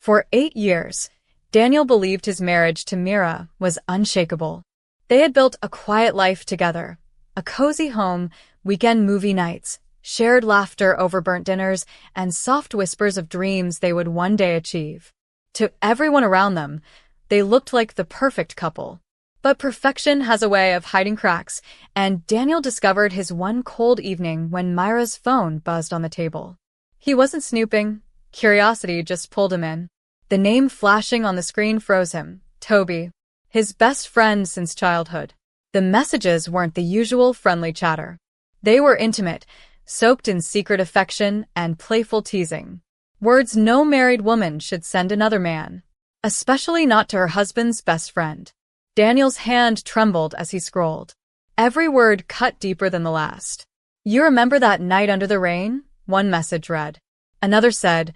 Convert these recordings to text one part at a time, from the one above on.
For 8 years, Daniel believed his marriage to Mira was unshakable. They had built a quiet life together, a cozy home, weekend movie nights, shared laughter over burnt dinners, and soft whispers of dreams they would one day achieve. To everyone around them, they looked like the perfect couple. But perfection has a way of hiding cracks, and Daniel discovered his one cold evening when Myra's phone buzzed on the table. He wasn't snooping. Curiosity just pulled him in. The name flashing on the screen froze him. Toby. His best friend since childhood. The messages weren't the usual friendly chatter. They were intimate, soaked in secret affection and playful teasing. Words no married woman should send another man, especially not to her husband's best friend. Daniel's hand trembled as he scrolled. Every word cut deeper than the last. "You remember that night under the rain?" one message read. Another said,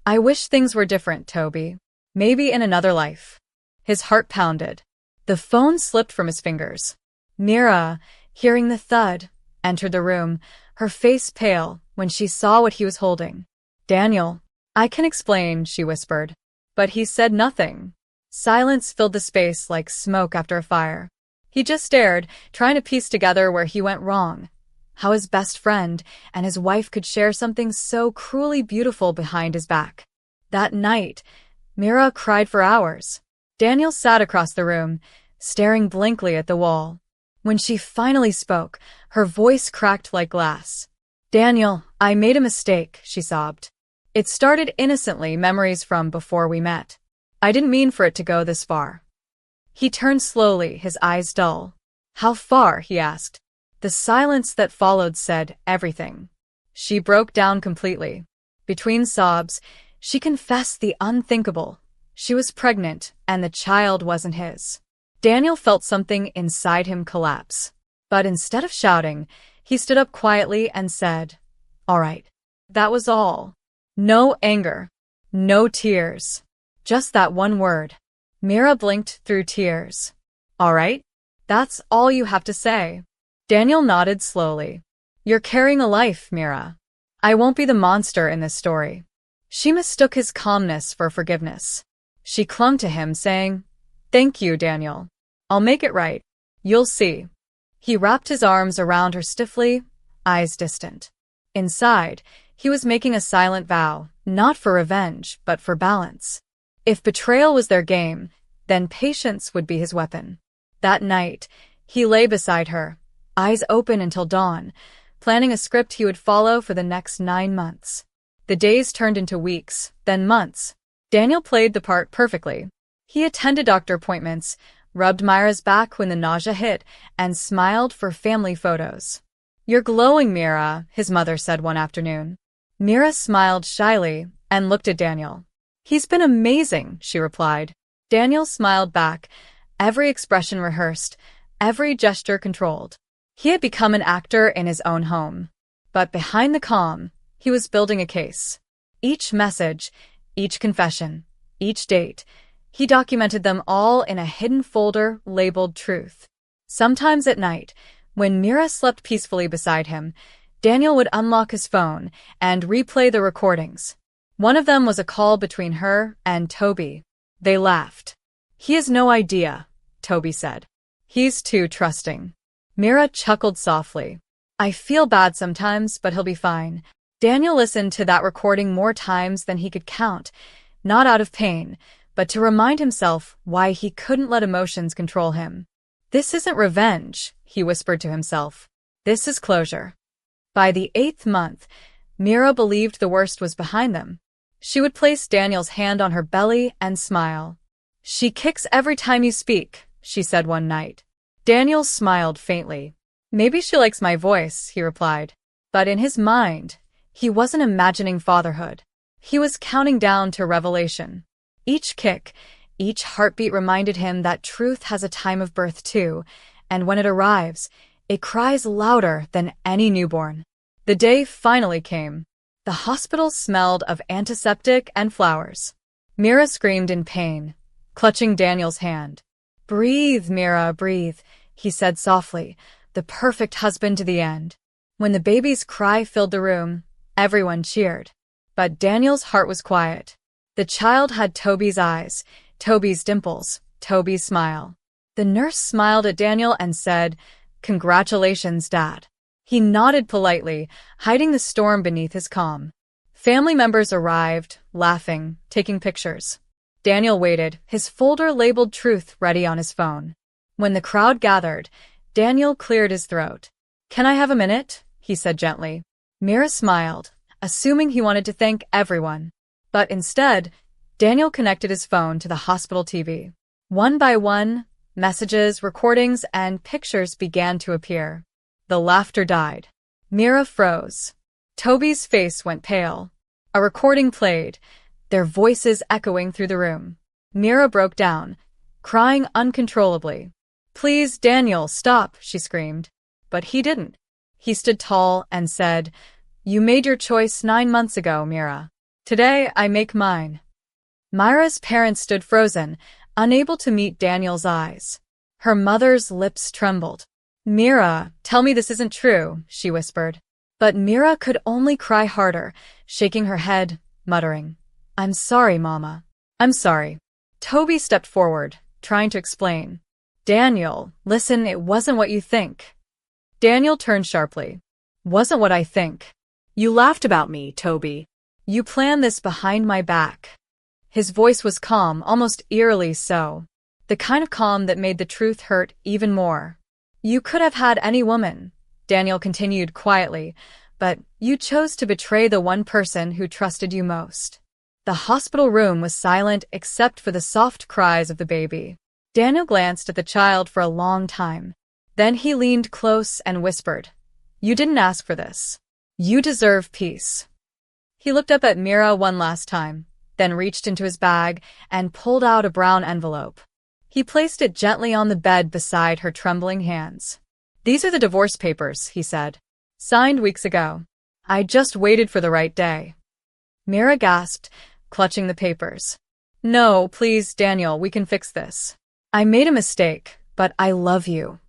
"I wish things were different, Toby. Maybe in another life." His heart pounded. The phone slipped from his fingers. Mira, hearing the thud, entered the room, her face pale when she saw what he was holding. "Daniel, I can explain," she whispered. But he said nothing. Silence filled the space like smoke after a fire. He just stared, trying to piece together where he went wrong. How his best friend and his wife could share something so cruelly beautiful behind his back. That night, Mira cried for hours. Daniel sat across the room, staring blankly at the wall. When she finally spoke, her voice cracked like glass. "Daniel, I made a mistake," she sobbed. "It started innocently, memories from before we met. I didn't mean for it to go this far." He turned slowly, his eyes dull. "How far?" he asked. The silence that followed said everything. She broke down completely. Between sobs, she confessed the unthinkable. She was pregnant, and the child wasn't his. Daniel felt something inside him collapse. But instead of shouting, he stood up quietly and said, "All right." That was all. No anger. No tears. Just that one word. Mira blinked through tears. "All right? That's all you have to say." Daniel nodded slowly. "You're carrying a life, Mira. I won't be the monster in this story." She mistook his calmness for forgiveness. She clung to him, saying, "Thank you, Daniel. I'll make it right. You'll see." He wrapped his arms around her stiffly, eyes distant. Inside, he was making a silent vow, not for revenge, but for balance. If betrayal was their game, then patience would be his weapon. That night, he lay beside her, eyes open until dawn, planning a script he would follow for the next 9 months. The days turned into weeks, then months. Daniel played the part perfectly. He attended doctor appointments, rubbed Myra's back when the nausea hit, and smiled for family photos. "You're glowing, Mira," his mother said one afternoon. Mira smiled shyly and looked at Daniel. "He's been amazing," she replied. Daniel smiled back, every expression rehearsed, every gesture controlled. He had become an actor in his own home. But behind the calm, he was building a case. Each message, each confession, each date, he documented them all in a hidden folder labeled Truth. Sometimes at night, when Mira slept peacefully beside him, Daniel would unlock his phone and replay the recordings. One of them was a call between her and Toby. They laughed. "He has no idea," Toby said. "He's too trusting." Mira chuckled softly. "I feel bad sometimes, but he'll be fine." Daniel listened to that recording more times than he could count, not out of pain, but to remind himself why he couldn't let emotions control him. "This isn't revenge," he whispered to himself. "This is closure." By the 8th month, Mira believed the worst was behind them. She would place Daniel's hand on her belly and smile. "She kicks every time you speak," she said one night. Daniel smiled faintly. "Maybe she likes my voice," he replied. But in his mind, he wasn't imagining fatherhood. He was counting down to revelation. Each kick, each heartbeat reminded him that truth has a time of birth too, and when it arrives, it cries louder than any newborn. The day finally came. The hospital smelled of antiseptic and flowers. Mira screamed in pain, clutching Daniel's hand. "Breathe, Mira, breathe," he said softly, the perfect husband to the end. When the baby's cry filled the room, everyone cheered. But Daniel's heart was quiet. The child had Toby's eyes, Toby's dimples, Toby's smile. The nurse smiled at Daniel and said, "Congratulations, Dad." He nodded politely, hiding the storm beneath his calm. Family members arrived, laughing, taking pictures. Daniel waited, his folder labeled Truth ready on his phone. When the crowd gathered, Daniel cleared his throat. "Can I have a minute?" he said gently. Mira smiled, assuming he wanted to thank everyone. But instead, Daniel connected his phone to the hospital TV. One by one, messages, recordings, and pictures began to appear. The laughter died. Mira froze. Toby's face went pale. A recording played, their voices echoing through the room. Mira broke down, crying uncontrollably. "Please, Daniel, stop," she screamed. But he didn't. He stood tall and said, "You made your choice 9 months ago, Mira. Today, I make mine." Myra's parents stood frozen, unable to meet Daniel's eyes. Her mother's lips trembled. "Mira, tell me this isn't true," she whispered. But Mira could only cry harder, shaking her head, muttering, "I'm sorry, Mama. I'm sorry." Toby stepped forward, trying to explain. "Daniel, listen, it wasn't what you think." Daniel turned sharply. "Wasn't what I think. You laughed about me, Toby. You planned this behind my back." His voice was calm, almost eerily so. The kind of calm that made the truth hurt even more. "You could have had any woman," Daniel continued quietly, "but you chose to betray the one person who trusted you most." The hospital room was silent except for the soft cries of the baby. Daniel glanced at the child for a long time. Then he leaned close and whispered, "You didn't ask for this. You deserve peace." He looked up at Mira one last time, then reached into his bag and pulled out a brown envelope. He placed it gently on the bed beside her trembling hands. "These are the divorce papers," he said. "Signed weeks ago. I just waited for the right day." Mira gasped, clutching the papers. "No, please, Daniel, we can fix this. I made a mistake, but I love you."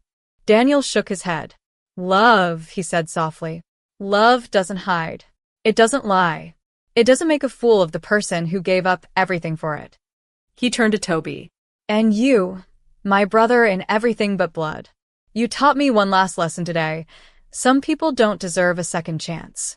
Daniel shook his head. "Love," he said softly. "Love doesn't hide. It doesn't lie. It doesn't make a fool of the person who gave up everything for it." He turned to Toby. "And you, my brother in everything but blood. You taught me one last lesson today. Some people don't deserve a second chance."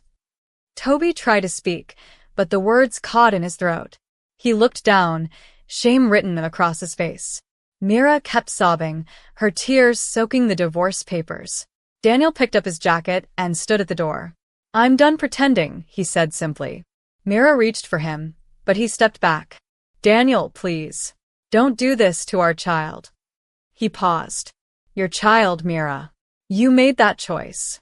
Toby tried to speak, but the words caught in his throat. He looked down, shame written across his face. Mira kept sobbing, her tears soaking the divorce papers. Daniel picked up his jacket and stood at the door. "I'm done pretending," he said simply. Mira reached for him, but he stepped back. "Daniel, please. Don't do this to our child." He paused. "Your child, Mira. You made that choice."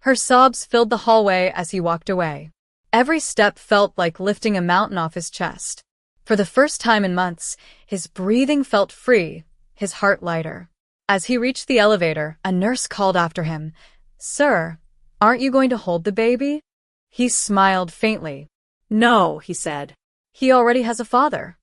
Her sobs filled the hallway as he walked away. Every step felt like lifting a mountain off his chest. For the first time in months, his breathing felt free, his heart lighter. As he reached the elevator, a nurse called after him, "Sir, aren't you going to hold the baby?" He smiled faintly. "No," he said. "He already has a father."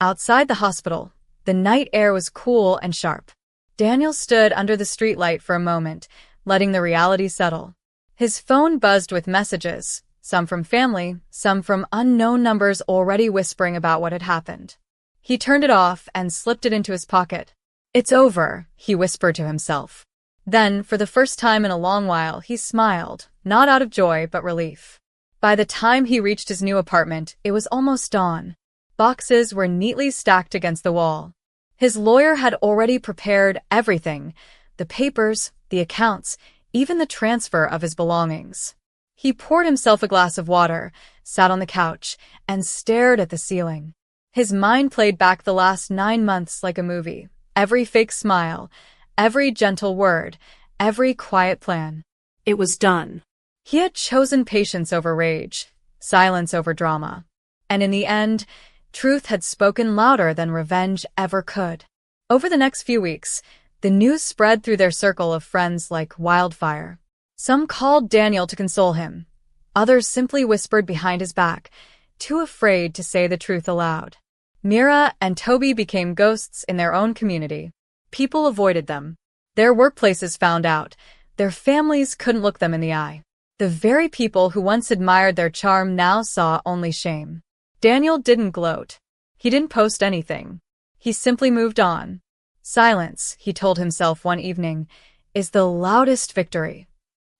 Outside the hospital, the night air was cool and sharp. Daniel stood under the streetlight for a moment, letting the reality settle. His phone buzzed with messages, some from family, some from unknown numbers already whispering about what had happened. He turned it off and slipped it into his pocket. "It's over," he whispered to himself. Then, for the first time in a long while, he smiled, not out of joy but relief. By the time he reached his new apartment, it was almost dawn. Boxes were neatly stacked against the wall. His lawyer had already prepared everything, the papers, the accounts, even the transfer of his belongings. He poured himself a glass of water, sat on the couch, and stared at the ceiling. His mind played back the last 9 months like a movie. Every fake smile, every gentle word, every quiet plan. It was done. He had chosen patience over rage, silence over drama. And in the end, truth had spoken louder than revenge ever could. Over the next few weeks, the news spread through their circle of friends like wildfire. Some called Daniel to console him. Others simply whispered behind his back, too afraid to say the truth aloud. Mira and Toby became ghosts in their own community. People avoided them. Their workplaces found out. Their families couldn't look them in the eye. The very people who once admired their charm now saw only shame. Daniel didn't gloat. He didn't post anything. He simply moved on. Silence, he told himself one evening, is the loudest victory.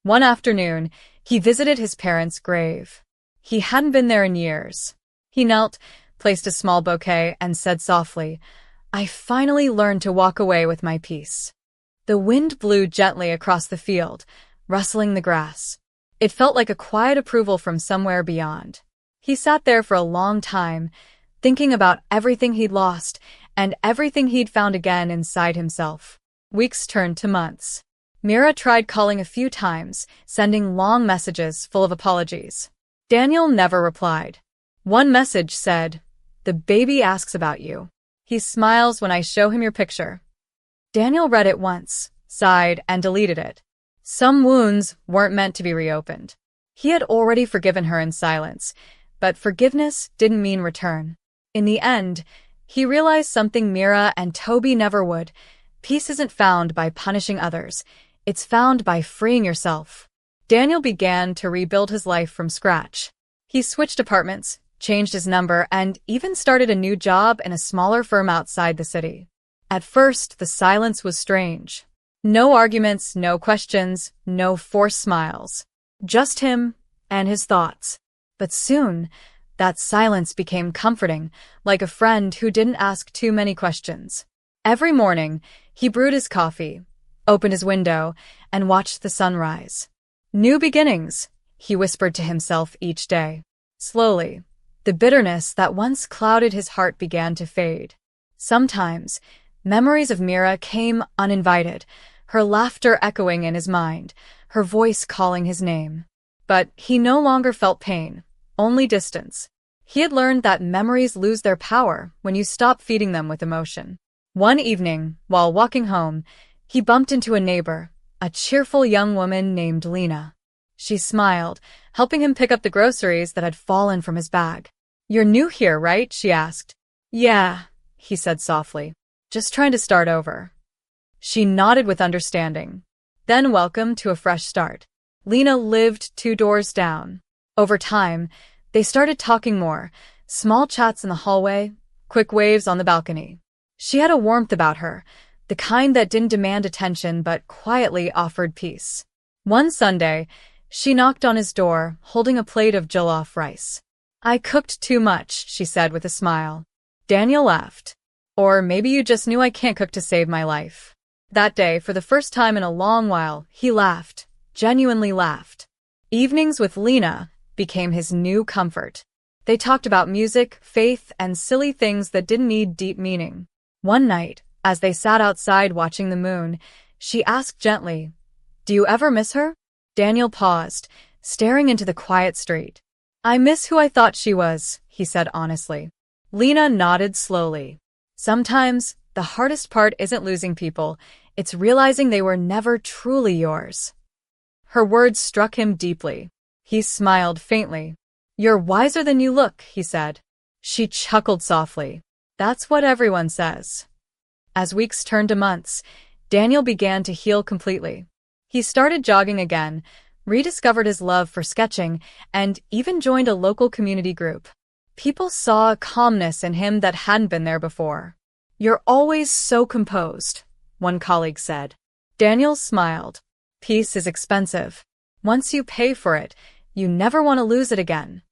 One afternoon, he visited his parents' grave. He hadn't been there in years. He knelt, placed a small bouquet, and said softly, "I finally learned to walk away with my peace." The wind blew gently across the field, rustling the grass. It felt like a quiet approval from somewhere beyond. He sat there for a long time, thinking about everything he'd lost and everything he'd found again inside himself. Weeks turned to months. Mira tried calling a few times, sending long messages full of apologies. Daniel never replied. One message said, "The baby asks about you. He smiles when I show him your picture." Daniel read it once, sighed, and deleted it. Some wounds weren't meant to be reopened. He had already forgiven her in silence, but forgiveness didn't mean return. In the end, he realized something Mira and Toby never would. Peace isn't found by punishing others. It's found by freeing yourself. Daniel began to rebuild his life from scratch. He switched apartments, changed his number, and even started a new job in a smaller firm outside the city. At first, the silence was strange. No arguments, no questions, no forced smiles. Just him and his thoughts. But soon, that silence became comforting, like a friend who didn't ask too many questions. Every morning, he brewed his coffee, opened his window, and watched the sunrise. New beginnings, he whispered to himself each day. Slowly, the bitterness that once clouded his heart began to fade. Sometimes, memories of Mira came uninvited, her laughter echoing in his mind, her voice calling his name. But he no longer felt pain, only distance. He had learned that memories lose their power when you stop feeding them with emotion. One evening, while walking home, he bumped into a neighbor, a cheerful young woman named Lena. She smiled, helping him pick up the groceries that had fallen from his bag. "You're new here, right?" she asked. "Yeah," he said softly. "Just trying to start over." She nodded with understanding. Then welcome to a fresh start. Lena lived 2 doors down. Over time, they started talking more, small chats in the hallway, quick waves on the balcony. She had a warmth about her, the kind that didn't demand attention but quietly offered peace. One Sunday, she knocked on his door, holding a plate of jollof rice. "I cooked too much," she said with a smile. Daniel laughed. "Or maybe you just knew I can't cook to save my life." That day, for the first time in a long while, he laughed, genuinely laughed. Evenings with Lena became his new comfort. They talked about music, faith, and silly things that didn't need deep meaning. One night, as they sat outside watching the moon, she asked gently, "Do you ever miss her?" Daniel paused, staring into the quiet street. "I miss who I thought she was," he said honestly. Lena nodded slowly. "Sometimes, the hardest part isn't losing people, it's realizing they were never truly yours." Her words struck him deeply. He smiled faintly. "You're wiser than you look," he said. She chuckled softly. "That's what everyone says." As weeks turned to months, Daniel began to heal completely. He started jogging again, rediscovered his love for sketching, and even joined a local community group. People saw a calmness in him that hadn't been there before. "You're always so composed," one colleague said. Daniel smiled. "Peace is expensive. Once you pay for it, you never want to lose it again."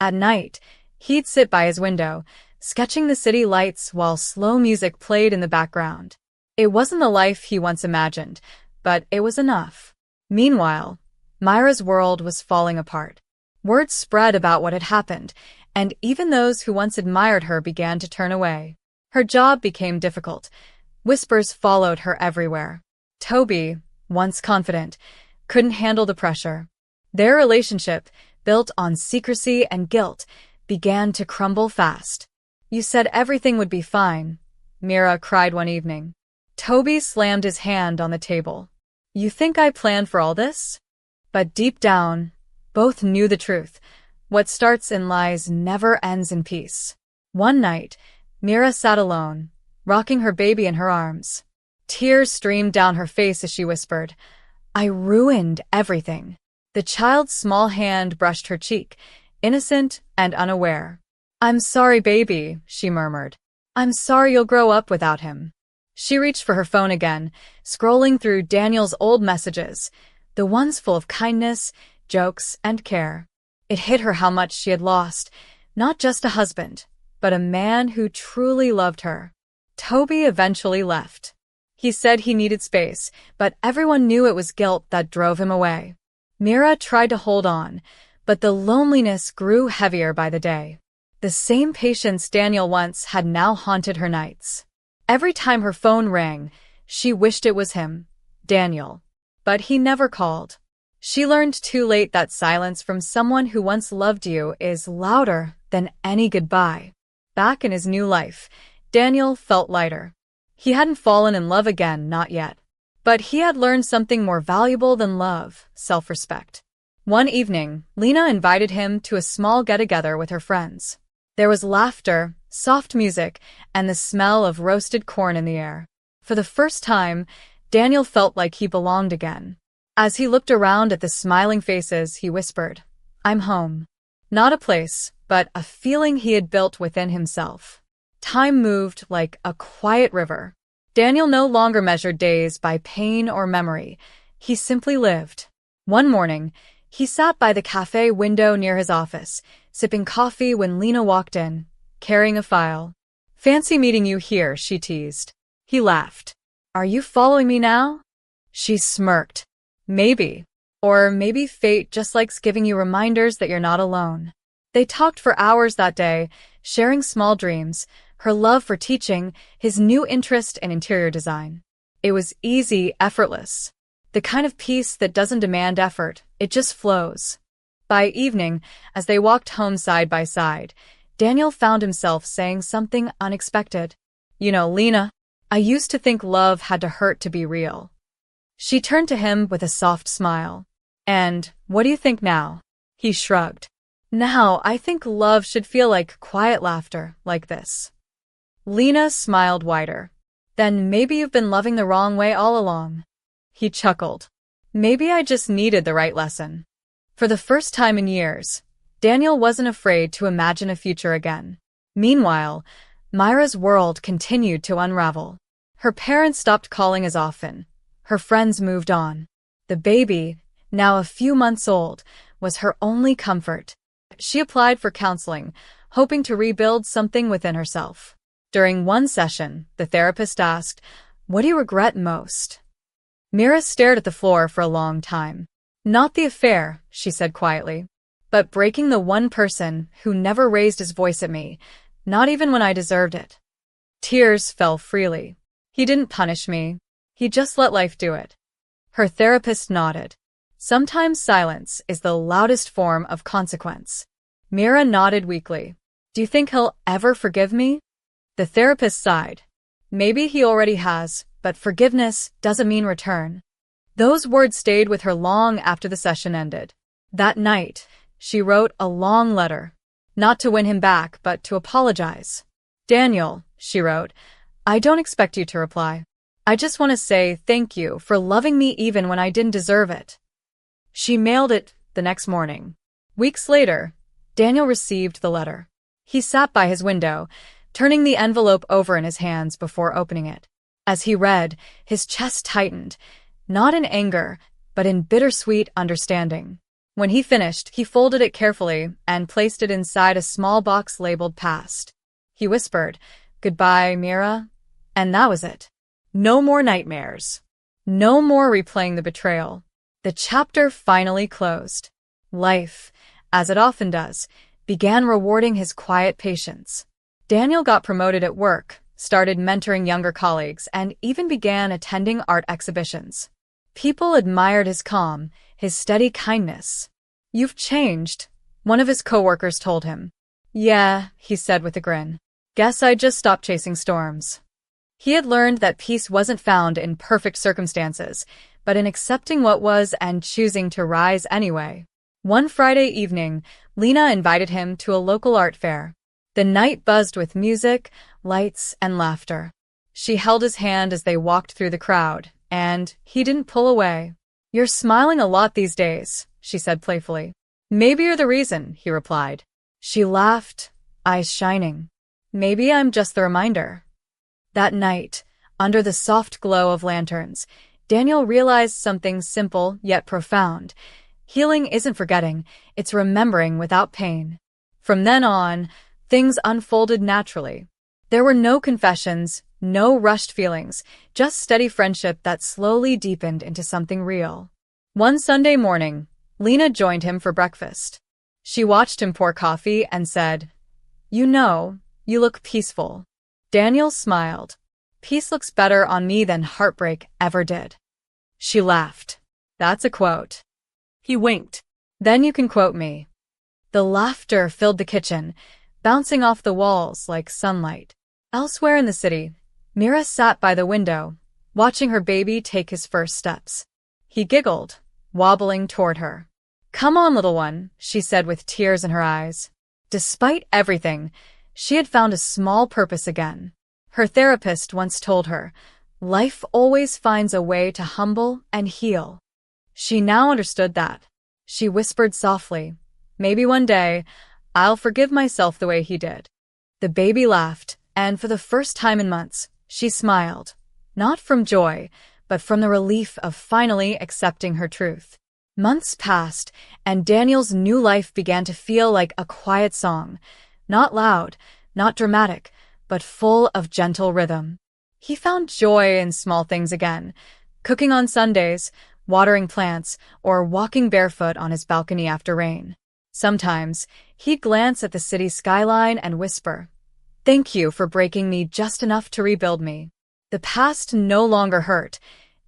At night, he'd sit by his window, sketching the city lights while slow music played in the background. It wasn't the life he once imagined, but it was enough. Meanwhile, Myra's world was falling apart. Word spread about what had happened, and even those who once admired her began to turn away. Her job became difficult. Whispers followed her everywhere. Toby, once confident, couldn't handle the pressure. Their relationship, built on secrecy and guilt, began to crumble fast. "You said everything would be fine," Mira cried one evening. Toby slammed his hand on the table. "You think I planned for all this?" But deep down, both knew the truth. What starts in lies never ends in peace. One night, Mira sat alone, rocking her baby in her arms. Tears streamed down her face as she whispered, "I ruined everything." The child's small hand brushed her cheek, innocent and unaware. "I'm sorry, baby," she murmured. "I'm sorry you'll grow up without him." She reached for her phone again, scrolling through Daniel's old messages, the ones full of kindness, jokes, and care. It hit her how much she had lost, not just a husband, but a man who truly loved her. Toby eventually left. He said he needed space, but everyone knew it was guilt that drove him away. Mira tried to hold on, but the loneliness grew heavier by the day. The same patience Daniel once had now haunted her nights. Every time her phone rang, she wished it was him, Daniel. But he never called. She learned too late that silence from someone who once loved you is louder than any goodbye. Back in his new life, Daniel felt lighter. He hadn't fallen in love again, not yet. But he had learned something more valuable than love, self-respect. One evening, Lena invited him to a small get-together with her friends. There was laughter, soft music, and the smell of roasted corn in the air. For the first time, Daniel felt like he belonged again. As he looked around at the smiling faces, he whispered, "I'm home." Not a place, but a feeling he had built within himself. Time moved like a quiet river. Daniel no longer measured days by pain or memory. He simply lived. One morning, he sat by the cafe window near his office, sipping coffee when Lena walked in, carrying a file. "Fancy meeting you here," she teased. He laughed. "Are you following me now?" She smirked. "Maybe. Or maybe fate just likes giving you reminders that you're not alone." They talked for hours that day, sharing small dreams, her love for teaching, his new interest in interior design. It was easy, effortless. The kind of peace that doesn't demand effort, it just flows. By evening, as they walked home side by side, Daniel found himself saying something unexpected. "You know, Lena, I used to think love had to hurt to be real." She turned to him with a soft smile. "And what do you think now?" He shrugged. "Now, I think love should feel like quiet laughter, like this." Lena smiled wider. "Then maybe you've been loving the wrong way all along." He chuckled. "Maybe I just needed the right lesson." For the first time in years, Daniel wasn't afraid to imagine a future again. Meanwhile, Myra's world continued to unravel. Her parents stopped calling as often. Her friends moved on. The baby, now a few months old, was her only comfort. She applied for counseling, hoping to rebuild something within herself. During one session, the therapist asked, "What do you regret most?" Mira stared at the floor for a long time. "Not the affair," she said quietly, "but breaking the one person who never raised his voice at me, not even when I deserved it." Tears fell freely. "He didn't punish me. He just let life do it." Her therapist nodded. "Sometimes silence is the loudest form of consequence." Mira nodded weakly. "Do you think he'll ever forgive me?" The therapist sighed. "Maybe he already has, but forgiveness doesn't mean return." Those words stayed with her long after the session ended. That night, she wrote a long letter. Not to win him back, but to apologize. "Daniel," she wrote, "I don't expect you to reply. I just want to say thank you for loving me even when I didn't deserve it." She mailed it the next morning. Weeks later, Daniel received the letter. He sat by his window, turning the envelope over in his hands before opening it. As he read, his chest tightened, not in anger, but in bittersweet understanding. When he finished, he folded it carefully and placed it inside a small box labeled Past. He whispered, "Goodbye, Mira." And that was it. No more nightmares. No more replaying the betrayal. The chapter finally closed. Life, as it often does, began rewarding his quiet patience. Daniel got promoted at work, started mentoring younger colleagues, and even began attending art exhibitions. People admired his calm, his steady kindness. "You've changed," one of his coworkers told him. "Yeah," he said with a grin. "Guess I just stopped chasing storms." He had learned that peace wasn't found in perfect circumstances, but in accepting what was and choosing to rise anyway. One Friday evening, Lena invited him to a local art fair. The night buzzed with music, lights, and laughter. She held his hand as they walked through the crowd, and he didn't pull away. "You're smiling a lot these days," she said playfully. "Maybe you're the reason," he replied. She laughed, eyes shining. Maybe I'm just the reminder. That night, under the soft glow of lanterns, Daniel realized something simple yet profound. Healing isn't forgetting, it's remembering without pain. From then on, things unfolded naturally. There were no confessions, no rushed feelings, just steady friendship that slowly deepened into something real. One Sunday morning, Lena joined him for breakfast. She watched him pour coffee and said, "You know, you look peaceful." Daniel smiled. "Peace looks better on me than heartbreak ever did." She laughed. "That's a quote." He winked. "Then you can quote me." The laughter filled the kitchen, bouncing off the walls like sunlight. Elsewhere in the city, Mira sat by the window, watching her baby take his first steps. He giggled, wobbling toward her. "Come on, little one," she said with tears in her eyes. Despite everything, she had found a small purpose again. Her therapist once told her, life always finds a way to humble and heal. She now understood that. She whispered softly, "Maybe one day, I'll forgive myself the way he did." The baby laughed, and for the first time in months, she smiled. Not from joy, but from the relief of finally accepting her truth. Months passed, and Daniel's new life began to feel like a quiet song. Not loud, not dramatic, but full of gentle rhythm. He found joy in small things again, cooking on Sundays, watering plants, or walking barefoot on his balcony after rain. Sometimes, he'd glance at the city skyline and whisper, "Thank you for breaking me just enough to rebuild me." The past no longer hurt.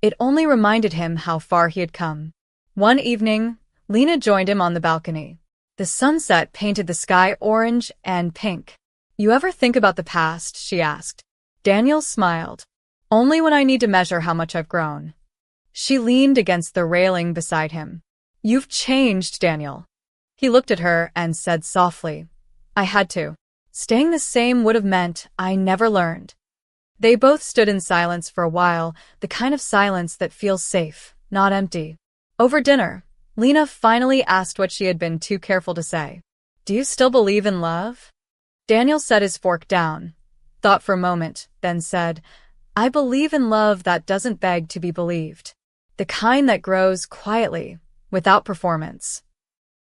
It only reminded him how far he had come. One evening, Lena joined him on the balcony. The sunset painted the sky orange and pink. "You ever think about the past?" she asked. Daniel smiled. "Only when I need to measure how much I've grown." She leaned against the railing beside him. "You've changed, Daniel." He looked at her and said softly, "I had to. Staying the same would have meant I never learned." They both stood in silence for a while, the kind of silence that feels safe, not empty. Over dinner, Lena finally asked what she had been too careful to say. "Do you still believe in love?" Daniel set his fork down, thought for a moment, then said, "I believe in love that doesn't beg to be believed. The kind that grows quietly, without performance."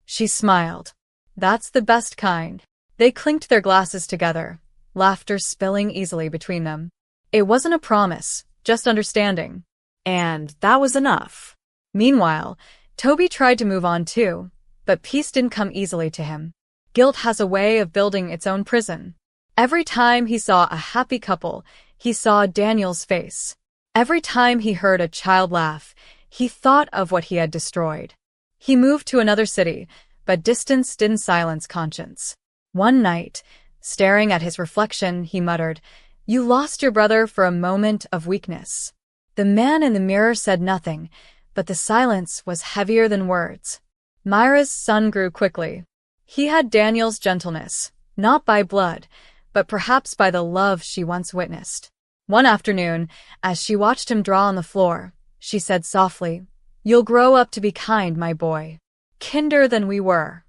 She smiled. "That's the best kind." They clinked their glasses together, laughter spilling easily between them. It wasn't a promise, just understanding. And that was enough. Meanwhile, Toby tried to move on too, but peace didn't come easily to him. Guilt has a way of building its own prison. Every time he saw a happy couple, he saw Daniel's face. Every time he heard a child laugh, he thought of what he had destroyed. He moved to another city, but distance didn't silence conscience. One night, staring at his reflection, he muttered, "You lost your brother for a moment of weakness." The man in the mirror said nothing, but the silence was heavier than words. Myra's son grew quickly. He had Daniel's gentleness, not by blood, but perhaps by the love she once witnessed. One afternoon, as she watched him draw on the floor, she said softly, "You'll grow up to be kind, my boy. Kinder than we were."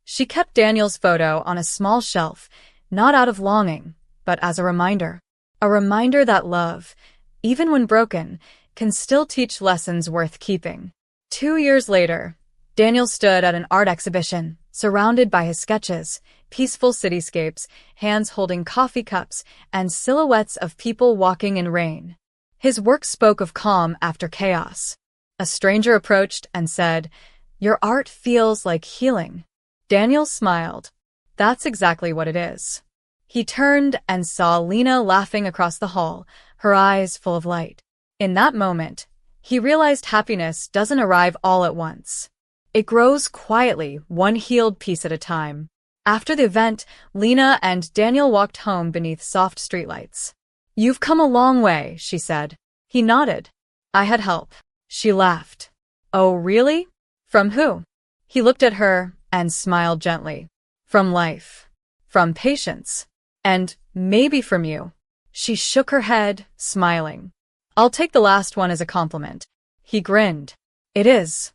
She kept Daniel's photo on a small shelf, not out of longing, but as a reminder. A reminder that love, even when broken, can still teach lessons worth keeping. 2 years later, Daniel stood at an art exhibition, surrounded by his sketches, peaceful cityscapes, hands holding coffee cups, and silhouettes of people walking in rain. His work spoke of calm after chaos. A stranger approached and said, "Your art feels like healing." Daniel smiled. "That's exactly what it is." He turned and saw Lena laughing across the hall, her eyes full of light. In that moment, he realized happiness doesn't arrive all at once. It grows quietly, one healed piece at a time. After the event, Lena and Daniel walked home beneath soft streetlights. "You've come a long way," she said. He nodded. "I had help." She laughed. "Oh, really? From who?" He looked at her and smiled gently. "From life. From patience. And maybe from you." She shook her head, smiling. "I'll take the last one as a compliment." He grinned. "It is."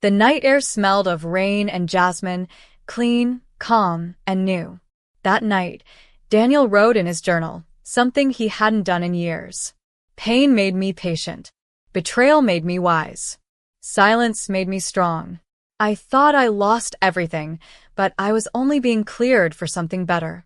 The night air smelled of rain and jasmine, clean, calm, and new. That night, Daniel wrote in his journal, something he hadn't done in years. Pain made me patient. Betrayal made me wise. Silence made me strong. I thought I lost everything, but I was only being cleared for something better.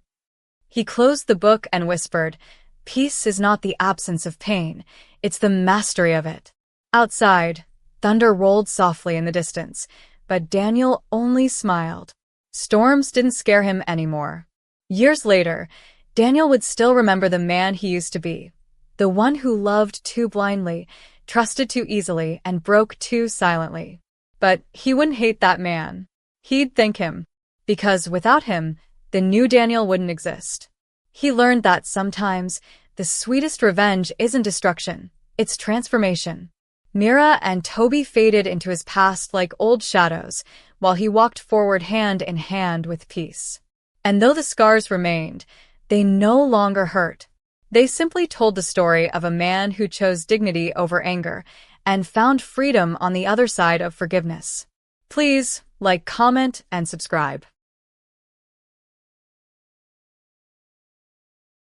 He closed the book and whispered, "Peace is not the absence of pain, it's the mastery of it." Outside, thunder rolled softly in the distance, but Daniel only smiled. Storms didn't scare him anymore. Years later, Daniel would still remember the man he used to be, the one who loved too blindly, trusted too easily, and broke too silently. But he wouldn't hate that man. He'd thank him, because without him, the new Daniel wouldn't exist. He learned that sometimes the sweetest revenge isn't destruction, it's transformation. Mira and Toby faded into his past like old shadows, while he walked forward hand in hand with peace. And though the scars remained, they no longer hurt. They simply told the story of a man who chose dignity over anger and found freedom on the other side of forgiveness. Please like, comment, and subscribe.